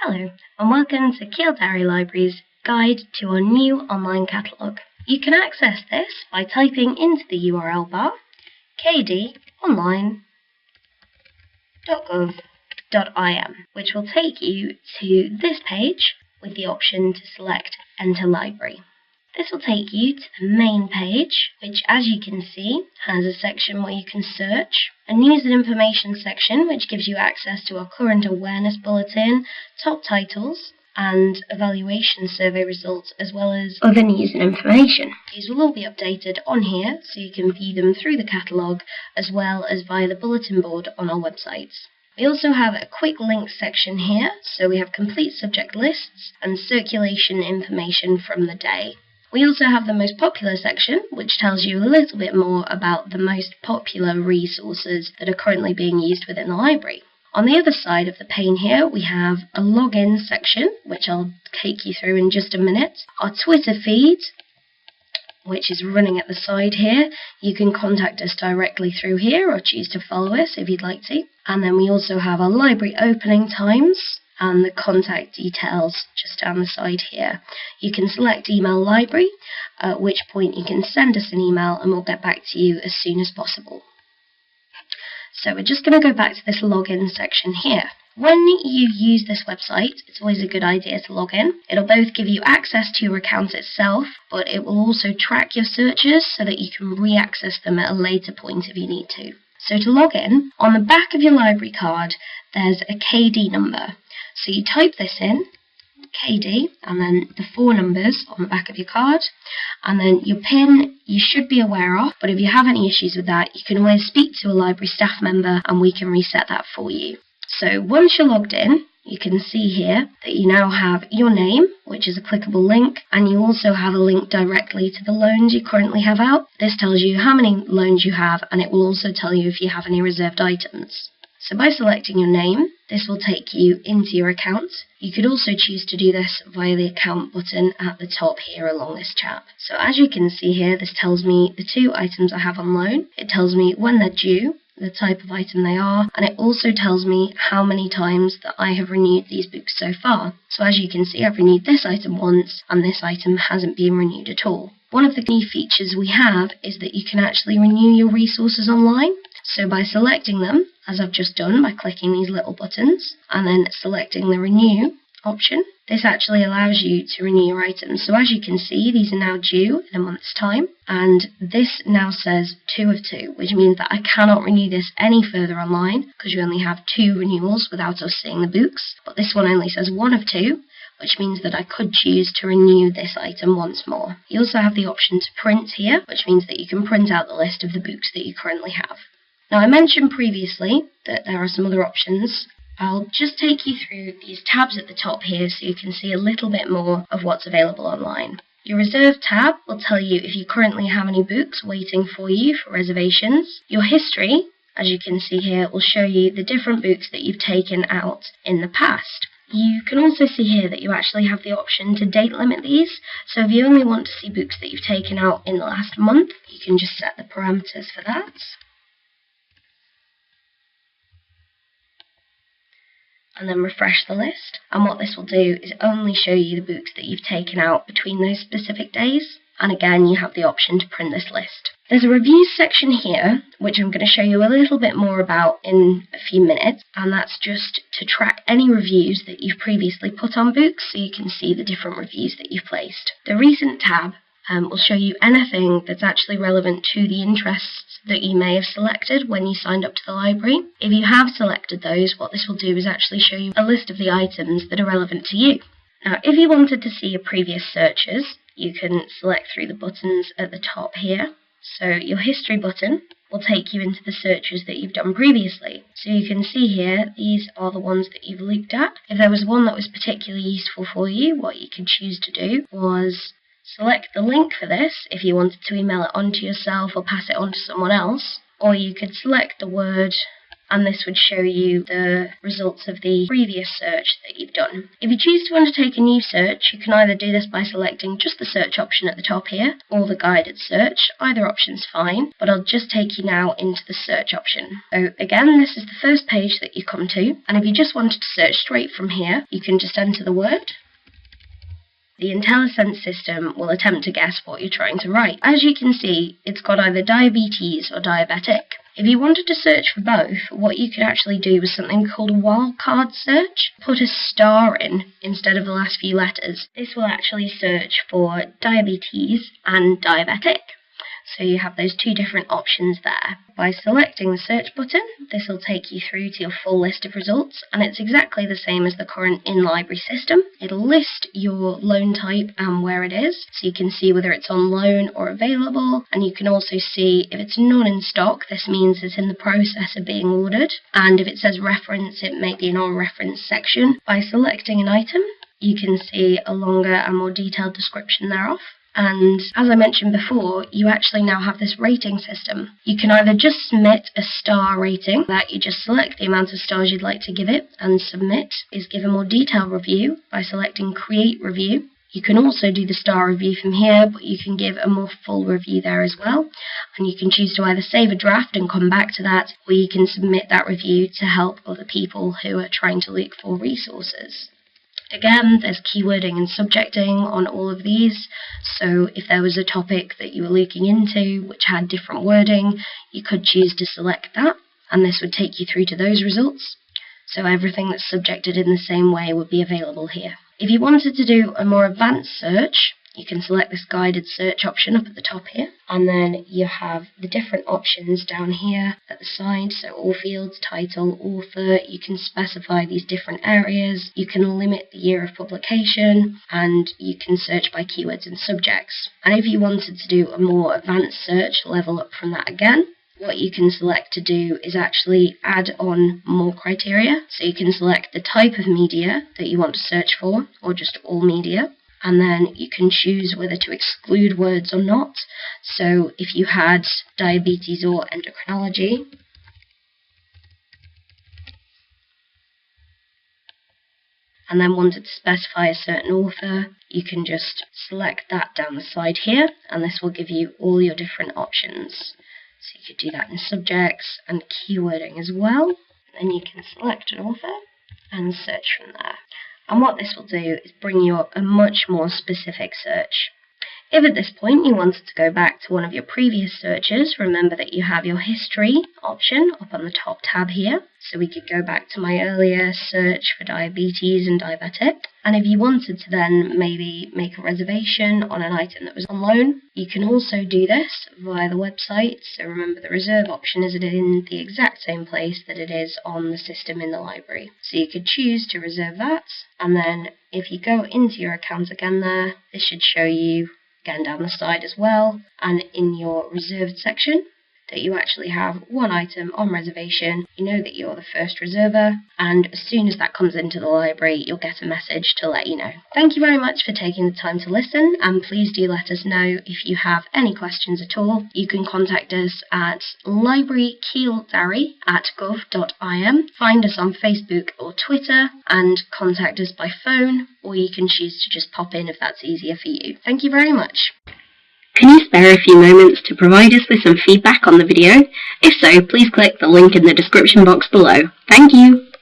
Hello, and welcome to Kildare Library's guide to our new online catalogue. You can access this by typing into the URL bar KDOnline.gov.im, which will take you to this page with the option to select Enter Library. This will take you to the main page, which, as you can see, has a section where you can search, a news and information section which gives you access to our current awareness bulletin, top titles, and evaluation survey results, as well as other news and information. These will all be updated on here, so you can view them through the catalogue, as well as via the bulletin board on our websites. We also have a quick links section here, so we have complete subject lists and circulation information from the day. We also have the most popular section, which tells you a little bit more about the most popular resources that are currently being used within the library. On the other side of the pane here, we have a login section, which I'll take you through in just a minute. Our Twitter feed, which is running at the side here. You can contact us directly through here or choose to follow us if you'd like to. And then we also have our library opening times and the contact details just down the side here. You can select email library, at which point you can send us an email and we'll get back to you as soon as possible. So we're just going to go back to this login section here. When you use this website, it's always a good idea to log in. It'll both give you access to your account itself, but it will also track your searches so that you can re-access them at a later point if you need to. So to log in, on the back of your library card, there's a KD number. So you type this in, KD, and then the 4 numbers on the back of your card, and then your PIN you should be aware of, but if you have any issues with that, you can always speak to a library staff member and we can reset that for you. So once you're logged in, you can see here that you now have your name, which is a clickable link, and you also have a link directly to the loans you currently have out. This tells you how many loans you have, and it will also tell you if you have any reserved items. So by selecting your name, this will take you into your account. You could also choose to do this via the account button at the top here along this tab. So as you can see here, this tells me the 2 items I have on loan. It tells me when they're due, the type of item they are, and it also tells me how many times that I have renewed these books so far. So as you can see, I've renewed this item once, and this item hasn't been renewed at all. One of the key features we have is that you can actually renew your resources online. So by selecting them, as I've just done by clicking these little buttons, and then selecting the renew option, this actually allows you to renew your items. So as you can see, these are now due in a month's time, and this now says 2 of 2, which means that I cannot renew this any further online, because you only have 2 renewals without us seeing the books, but this one only says 1 of 2, which means that I could choose to renew this item once more. You also have the option to print here, which means that you can print out the list of the books that you currently have. Now, I mentioned previously that there are some other options. I'll just take you through these tabs at the top here so you can see a little bit more of what's available online. Your Reserve tab will tell you if you currently have any books waiting for you for reservations. Your History, as you can see here, will show you the different books that you've taken out in the past. You can also see here that you actually have the option to date limit these, so if you only want to see books that you've taken out in the last month, you can just set the parameters for that. And then refresh the list, and what this will do is only show you the books that you've taken out between those specific days, and again you have the option to print this list. There's a reviews section here, which I'm going to show you a little bit more about in a few minutes, and that's just to track any reviews that you've previously put on books so you can see the different reviews that you've placed. The recent tab will show you anything that's actually relevant to the interests that you may have selected when you signed up to the library. If you have selected those, what this will do is actually show you a list of the items that are relevant to you. Now, if you wanted to see your previous searches, you can select through the buttons at the top here. So your History button will take you into the searches that you've done previously. So you can see here, these are the ones that you've looked at. If there was one that was particularly useful for you, what you could choose to do was select the link for this if you wanted to email it on to yourself or pass it on to someone else, or you could select the word and this would show you the results of the previous search that you've done. If you choose to undertake a new search, you can either do this by selecting just the search option at the top here, or the guided search. Either option's fine, but I'll just take you now into the search option. So again, this is the first page that you come to, and if you just wanted to search straight from here, you can just enter the word. The IntelliSense system will attempt to guess what you're trying to write. As you can see, it's got either diabetes or diabetic. If you wanted to search for both, what you could actually do was something called a wildcard search. Put a star in instead of the last few letters. This will actually search for diabetes and diabetic. So you have those two different options there. By selecting the search button, this will take you through to your full list of results, and it's exactly the same as the current in-library system. It'll list your loan type and where it is, so you can see whether it's on loan or available, and you can also see if it's not in stock, this means it's in the process of being ordered, and if it says reference, it may be an on-reference section. By selecting an item, you can see a longer and more detailed description thereof. And as I mentioned before, you actually now have this rating system. You can either just submit a star rating, that you just select the amount of stars you'd like to give it, and submit is give a more detailed review by selecting create review. You can also do the star review from here, but you can give a more full review there as well. And you can choose to either save a draft and come back to that, or you can submit that review to help other people who are trying to look for resources. Again, there's keywording and subjecting on all of these, so if there was a topic that you were looking into which had different wording, you could choose to select that, and this would take you through to those results. So everything that's subjected in the same way would be available here. If you wanted to do a more advanced search, you can select this guided search option up at the top here, and then you have the different options down here at the side, so all fields, title, author. You can specify these different areas, you can limit the year of publication, and you can search by keywords and subjects. And if you wanted to do a more advanced search, level up from that again, what you can select to do is actually add on more criteria. So you can select the type of media that you want to search for, or just all media. And then you can choose whether to exclude words or not. So if you had diabetes or endocrinology, and then wanted to specify a certain author, you can just select that down the side here, and this will give you all your different options. So you could do that in subjects and keywording as well. Then you can select an author and search from there. And what this will do is bring you up a much more specific search. If at this point you wanted to go back to one of your previous searches, remember that you have your history option up on the top tab here. So we could go back to my earlier search for diabetes and diabetic. And if you wanted to then maybe make a reservation on an item that was on loan, you can also do this via the website. So remember, the reserve option is in the exact same place that it is on the system in the library. So you could choose to reserve that. And then if you go into your account again there, this should show you again down the side as well, and in your reserved section, that you actually have one item on reservation. You know that you're the first reserver, and as soon as that comes into the library, you'll get a message to let you know. Thank you very much for taking the time to listen, and please do let us know if you have any questions at all. You can contact us at librarykeeldary@gov.im, find us on Facebook or Twitter, and contact us by phone, or you can choose to just pop in if that's easier for you. Thank you very much. Can you spare a few moments to provide us with some feedback on the video? If so, please click the link in the description box below. Thank you!